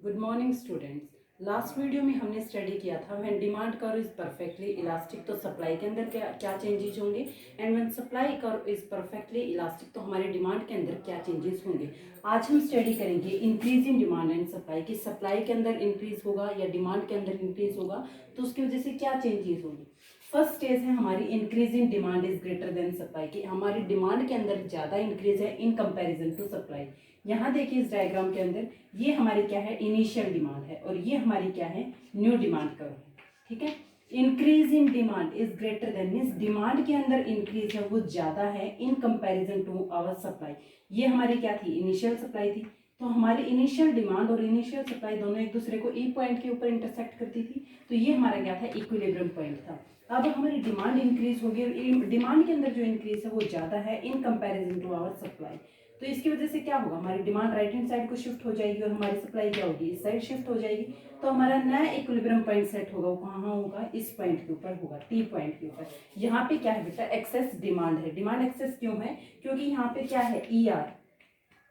Good morning students. Last video में हमने study किया था when demand curve is perfectly elastic तो सप्लाई के अंदर क्या क्या चेंजेस होंगे, and when supply curve is perfectly elastic तो हमारे डिमांड के अंदर क्या चेंजेस होंगे। आज हम स्टडी करेंगे increase in demand and supply की सप्लाई के अंदर इंक्रीज होगा या डिमांड के अंदर इंक्रीज होगा तो उसकी वजह से क्या चेंजेस होंगे। फर्स्ट स्टेज है हमारी increase in demand is greater then supply की हमारी डिमांड के अंदर ज़्यादा इंक्रीज है इन कंपैरिजन टू सप्लाई। यहाँ देखिए इस डायग्राम के अंदर ये हमारी क्या है, इनिशियल डिमांड है और ये हमारी क्या है, न्यू डिमांड कर्व है। ठीक है, increase in demand is greater than means demand के अंदर इंक्रीज है वो ज़्यादा है in comparison to our supply. ये हमारी क्या थी, इनिशियल सप्लाई थी। तो हमारी इनिशियल डिमांड और इनिशियल सप्लाई दोनों एक दूसरे को ई पॉइंट के ऊपर इंटरसेक्ट करती थी, तो ये हमारा क्या था, इक्विलिब्रियम पॉइंट था। अब हमारी डिमांड इंक्रीज होगी, डिमांड के अंदर जो इंक्रीज है वो ज़्यादा है in comparison to our supply. तो इसकी वजह से क्या होगा, हमारी डिमांड राइट हैंड साइड को शिफ्ट हो जाएगी और हमारी सप्लाई क्या होगी, इस साइड शिफ्ट हो जाएगी। तो हमारा नया इक्विलिब्रियम पॉइंट सेट होगा, वो कहाँ होगा, इस पॉइंट के ऊपर होगा, टी पॉइंट के ऊपर। यहाँ पे क्या है बेटा, एक्सेस डिमांड है। डिमांड एक्सेस क्यों है, क्योंकि यहाँ पे क्या है, E R.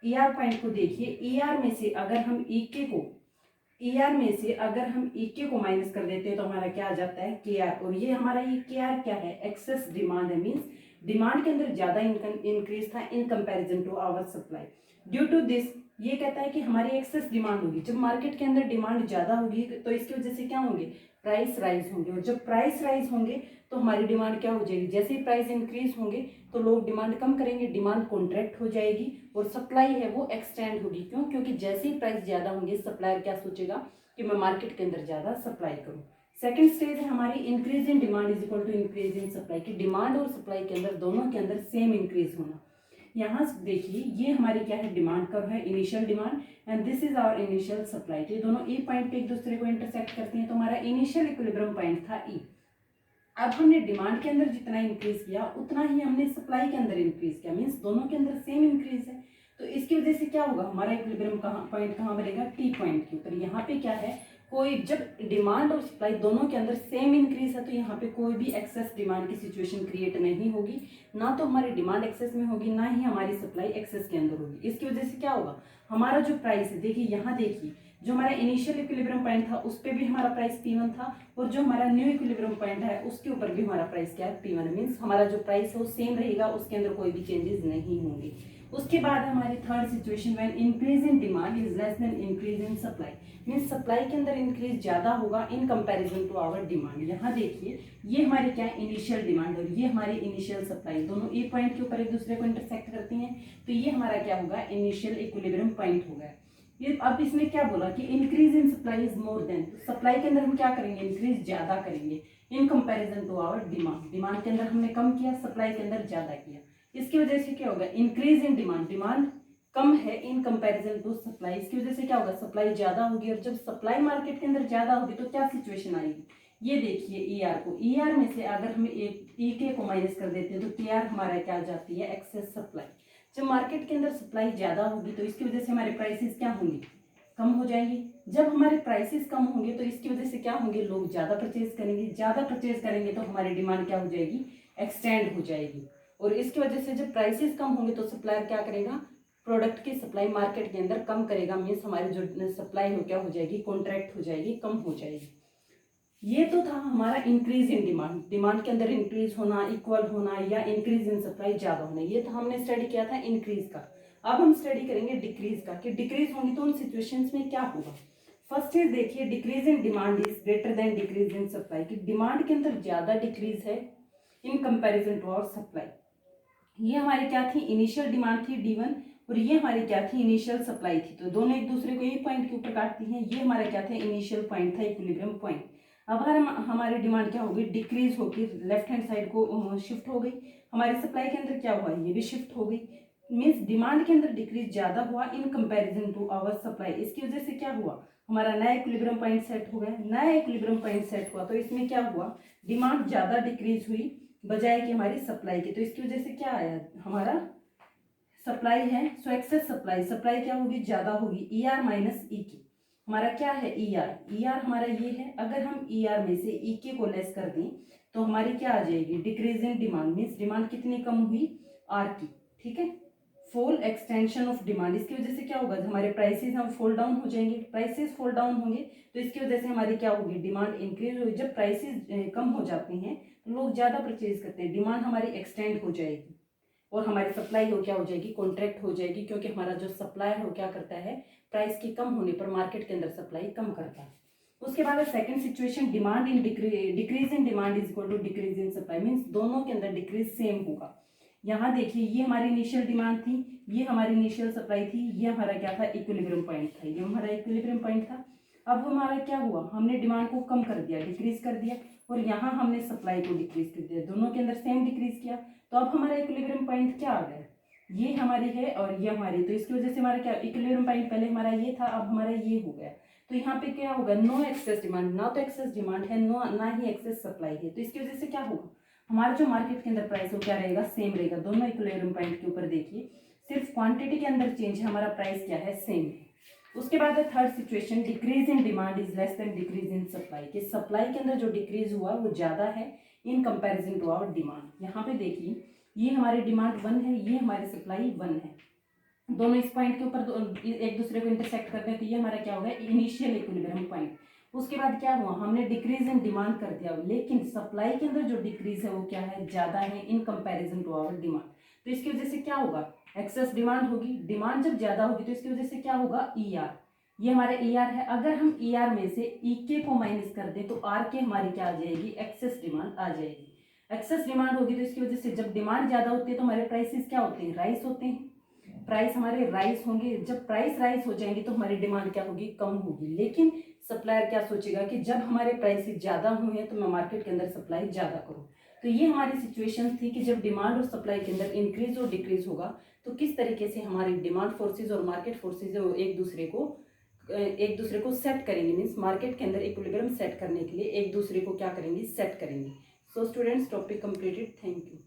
E R point को देखिए, ई आर में से अगर हम ई के को माइनस कर देते हैं तो हमारा क्या आ जाता है, के आर। और ये हमारा ये के आर क्या है, एक्सेस डिमांड है। मीन्स डिमांड के अंदर ज्यादा इंक्रीज था in comparison to our supply. Due to this ये कहता है कि हमारी एक्सेस डिमांड होगी। जब मार्केट के अंदर डिमांड ज्यादा होगी तो इसकी वजह से क्या होंगे, प्राइस राइज होंगे। और जब प्राइस राइज होंगे तो हमारी डिमांड क्या हो जाएगी, जैसे ही प्राइस इंक्रीज होंगे तो लोग डिमांड कम करेंगे, डिमांड कॉन्ट्रैक्ट हो जाएगी और सप्लाई है वो एक्सटेंड होगी। क्यों, क्योंकि जैसे ही प्राइस ज्यादा होंगे सप्लायर क्या सोचेगा कि मैं मार्केट के अंदर ज्यादा सप्लाई करूं। सेकंड स्टेज है हमारी increase in demand is equal to increase in supply की डिमांड और सप्लाई के अंदर दोनों के अंदर सेम इंक्रीज होना। यहाँ देखिए ये हमारी क्या है, डिमांड कर्व है, initial demand and this is our initial supply. तो ये दोनों ई पॉइंट पे एक दूसरे को इंटरसेक्ट करती हैं। तो हमारा इनिशियल इक्विलिब्रियम पॉइंट था ई। अब हमने डिमांड के अंदर जितना इंक्रीज किया उतना ही हमने सप्लाई के अंदर इंक्रीज किया, मीन्स दोनों के अंदर सेम इंक्रीज है। तो इसकी वजह से क्या होगा, हमारा इक्विलिब्रियम पॉइंट कहाँ बनेगा, टी पॉइंट के ऊपर। यहाँ पे क्या है, कोई जब डिमांड और सप्लाई दोनों के अंदर सेम इंक्रीज है तो यहाँ पे कोई भी एक्सेस डिमांड की सिचुएशन क्रिएट नहीं होगी। ना तो हमारी डिमांड एक्सेस में होगी, ना ही हमारी सप्लाई एक्सेस के अंदर होगी। इसकी वजह से क्या होगा, हमारा जो प्राइस है, देखिए यहाँ देखिए जो हमारा इनिशियल इक्विलिब्रियम पॉइंट था उस पर भी हमारा प्राइस P1 था और जो हमारा न्यू इक्विलिब्रियम पॉइंट है उसके ऊपर भी हमारा प्राइस क्या है, P1। मीन्स हमारा जो प्राइस है वो सेम रहेगा, उसके अंदर कोई भी चेंजेस नहीं होंगे। उसके बाद हमारी third situation when increase in demand is less than increase in supply. Means supply के अंदर इंक्रीज ज्यादा होगा in comparison to our demand. यहाँ देखिए ये हमारी क्या है, इनिशियल डिमांड और ये हमारी इनिशियल सप्लाई, दोनों ई पॉइंट के ऊपर एक दूसरे को इंटरसेक्ट करती हैं। तो ये हमारा क्या होगा, इनिशियल इक्विलिब्रियम पॉइंट होगा। ये अब इसने क्या बोला कि increase in supply is more than, supply के अंदर हम क्या करेंगे, इंक्रीज ज्यादा करेंगे in comparison to our demand. Demand के अंदर हमने कम किया, सप्लाई के अंदर ज्यादा किया। इसकी वजह से क्या होगा, इंक्रीज इन डिमांड, डिमांड कम है इन कंपैरिजन टू सप्लाई। इसकी वजह से क्या होगा, सप्लाई ज्यादा होगी। और जब सप्लाई मार्केट के अंदर ज्यादा होगी तो क्या सिचुएशन आएगी, ये देखिए ई आर को, ई आर में से अगर हम ई के को माइनस कर देते हैं तो टी आर हमारा क्या आ जाती है, एक्सेस सप्लाई। जब मार्केट के अंदर सप्लाई ज्यादा होगी तो इसकी वजह से हमारे प्राइसेस क्या होंगे, कम हो जाएंगे। जब हमारे प्राइसेस कम होंगे तो इसकी वजह से क्या होंगे, लोग ज्यादा परचेज करेंगे। ज्यादा परचेज करेंगे तो हमारी डिमांड क्या हो जाएगी, एक्सटेंड हो जाएगी। और इसकी वजह से जब प्राइसेस कम होंगे तो सप्लायर क्या करेगा, प्रोडक्ट की सप्लाई मार्केट के अंदर कम करेगा। मीन्स हमारी जो सप्लाई हो क्या हो जाएगी, कॉन्ट्रैक्ट हो जाएगी, कम हो जाएगी। ये तो था हमारा इंक्रीज इन डिमांड, डिमांड के अंदर इंक्रीज होना, इक्वल होना या इंक्रीज इन सप्लाई ज्यादा होना। ये तो हमने स्टडी किया था इंक्रीज का। अब हम स्टडी करेंगे डिक्रीज का, कि डिक्रीज होंगी तो उन सिचुएशंस में क्या होगा। फर्स्ट चीज देखिए, decrease in demand is greater than decrease in supply, कि डिमांड के अंदर ज्यादा डिक्रीज है in comparison to our supply. ये हमारी क्या थी, इनिशियल डिमांड थी D1 और ये हमारी क्या थी, इनिशियल सप्लाई थी। तो दोनों एक दूसरे को यही पॉइंट के ऊपर काटती हैं। ये हमारा क्या था, इनिशियल पॉइंट था, इक्विलिब्रियम पॉइंट। अब अगर हमारी डिमांड क्या होगी, डिक्रीज होगी, लेफ्ट हैंड साइड को शिफ्ट हो गई, हमारी सप्लाई के अंदर क्या हुआ, ये भी शिफ्ट हो गई। मीन्स डिमांड के अंदर डिक्रीज ज्यादा हुआ in comparison to our supply. इसकी वजह से क्या हुआ, हमारा नया इक्विलिब्रियम पॉइंट सेट हो गया। नया इक्विलिब्रियम पॉइंट सेट हुआ तो इसमें क्या हुआ, डिमांड ज्यादा डिक्रीज हुई बजाय कि हमारी सप्लाई की। तो इसकी वजह से क्या आया, हमारा सप्लाई है, सो एक्सेस सप्लाई, सप्लाई क्या होगी, ज्यादा होगी, ई आर माइनस ई की। हमारा क्या है, ई आर, ई आर हमारा ये है। अगर हम ई आर में से ई के को लेस कर दें तो हमारी क्या आ जाएगी, decrease in demand. Means demand कितनी कम हुई, आर की। ठीक है, फॉल एक्सटेंशन ऑफ डिमांड, इसकी वजह से क्या होगा, हमारे प्राइसेस हम फॉल डाउन हो जाएंगे, प्राइसेस फॉल डाउन होंगे तो इसकी वजह से हमारी क्या होगी, डिमांड इंक्रीज होगी। जब प्राइसेस कम हो जाते हैं तो लोग ज़्यादा परचेज करते हैं, डिमांड हमारी एक्सटेंड हो जाएगी और हमारी सप्लाई हो क्या हो जाएगी, कॉन्ट्रैक्ट हो जाएगी, क्योंकि हमारा जो सप्लायर हो क्या करता है, प्राइस के कम होने पर मार्केट के अंदर सप्लाई कम करता है। उसके बाद second situation, demand in decrease in demand is equal to decrease in supply, means दोनों के अंदर डिक्रीज सेम होगा। यहाँ देखिए ये हमारी इनिशियल डिमांड थी, ये हमारी इनिशियल सप्लाई थी, ये हमारा क्या था, इक्विलिब्रियम पॉइंट था, ये हमारा इक्विलिब्रियम पॉइंट था। अब हमारा क्या हुआ, हमने डिमांड को कम कर दिया, डिक्रीज कर दिया, और यहाँ हमने सप्लाई को डिक्रीज कर दिया, दोनों के अंदर सेम डिक्रीज किया, तो अब हमारा इक्विलिब्रियम पॉइंट क्या आ गया, ये हमारी है और ये हमारी, तो इसकी वजह से हमारा क्या, इक्विलिब्रियम पॉइंट पहले हमारा ये था, अब हमारा ये हो गया। तो यहाँ पे क्या होगा, नो एक्सेस डिमांड, ना तो एक्सेस डिमांड है, नो ना ही एक्सेस सप्लाई है, तो इसकी वजह से क्या होगा, हमारा जो मार्केट के अंदर प्राइस हो क्या रहेगा, सेम रहेगा। दोनों इक्विलिब्रियम पॉइंट के ऊपर देखिए, सिर्फ क्वांटिटी के अंदर चेंज है, हमारा प्राइस क्या है, सेम है। उसके बाद है third situation, decrease in demand is less than decrease in supply, कि सप्लाई के अंदर जो डिक्रीज हुआ वो ज़्यादा है in comparison to our demand. यहाँ पे देखिए ये हमारी डिमांड 1 है, ये हमारी सप्लाई 1 है, दोनों इस पॉइंट के ऊपर एक दूसरे को इंटरसेक्ट करते हैं, तो ये हमारा क्या होगा, इनिशियल इक्विलिब्रियम पॉइंट। उसके बाद क्या हुआ, हमने डिक्रीज इन डिमांड कर दिया, लेकिन सप्लाई के अंदर जो डिक्रीज है वो क्या है, ज़्यादा है in comparison to our demand, तो इसकी वजह से क्या होगा, एक्सेस डिमांड होगी, डिमांड जब ज़्यादा होगी तो इसकी वजह से क्या होगा, ई आर, ये हमारे ई आर है, अगर हम ई आर में से ई के को माइनस कर दें तो आर के हमारी क्या आ जाएगी, एक्सेस डिमांड आ जाएगी। एक्सेस डिमांड होगी तो इसकी वजह से जब डिमांड ज़्यादा होती है तो हमारे प्राइसेस क्या होते हैं, राइस होते हैं, प्राइस हमारे राइस होंगे, जब प्राइस राइस हो जाएंगे तो हमारी डिमांड क्या होगी, कम होगी। लेकिन सप्लायर क्या सोचेगा कि जब हमारे प्राइसेस ज़्यादा हुए हैं तो मैं मार्केट के अंदर सप्लाई ज़्यादा करूँ। तो ये हमारी सिचुएशन थी कि जब डिमांड और सप्लाई के अंदर इंक्रीज और डिक्रीज होगा तो किस तरीके से हमारी डिमांड फोर्सेज और मार्केट फोर्सेज एक दूसरे को सेट करेंगे, मीन्स मार्केट के अंदर इक्विलिब्रियम सेट करने के लिए एक दूसरे को क्या करेंगे, सेट करेंगे। So students, topic completed, thank you.